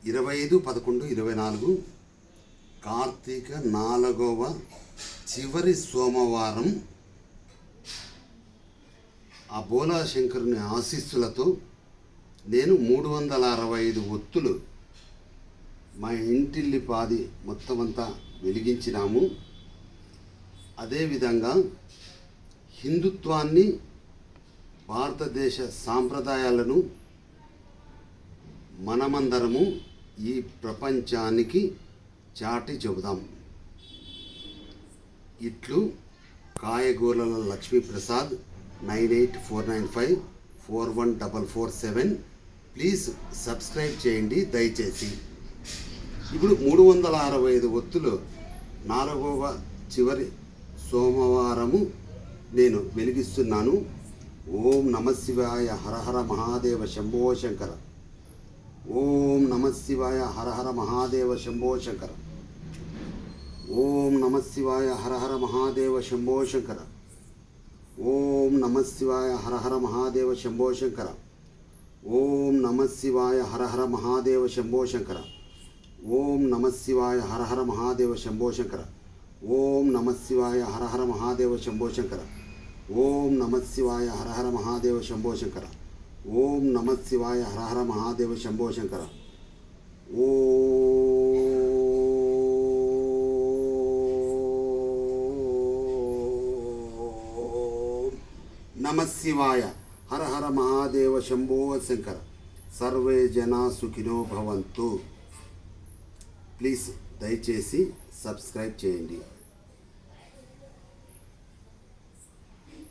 25/11/24 కార్తీక 4వ చివరి సోమవారం ఆ బోలాశంకరుని ఆశీస్సులతో నేను 365 ఒత్తులు మా ఇంటిల్లిపాది మొత్తమంతా వెలిగించినాము. అదేవిధంగా హిందుత్వాన్ని, భారతదేశ సాంప్రదాయాలను మనమందరము ఈ ప్రపంచానికి చాటి చెబుదాం. ఇట్లు కాయగూరల లక్ష్మీప్రసాద్ 9849541447. ప్లీజ్ సబ్స్క్రైబ్ చేయండి దయచేసి. ఇప్పుడు 365 ఒత్తులు 4వ చివరి సోమవారము నేను వెలిగిస్తున్నాను. ఓం నమః శివాయ హర హర మహాదేవ శంభో శంకర. ఓం నమః శివాయ హర హర మహాదేవ శంభో శంకర. ఓం నమః శివాయ హర హర మహాదేవ శంభో శంకర. ఓం నమః శివాయ హర హర మహాదేవ శంభో శంకర. ఓం నమః శివాయ హర హర మహాదేవ శంభో శంకర. ఓం నమః శివాయ హర హర మహాదేవ శంభో శంకర. ఓం నమః శివాయ హర హర మహాదేవ శంభో శంకర. ఓం నమః శివాయ హర హర మహాదేవ శంభో శంకర. ఓం నమః శివాయ హర హర మహాదేవ శంభో శంకర. ఓం నమః శివాయ హర హర మహాదేవ శంభో శంకర. సర్వే జనా సుఖినో భవంతు. ప్లీజ్ దయచేసి సబ్స్క్రైబ్ చేయండి.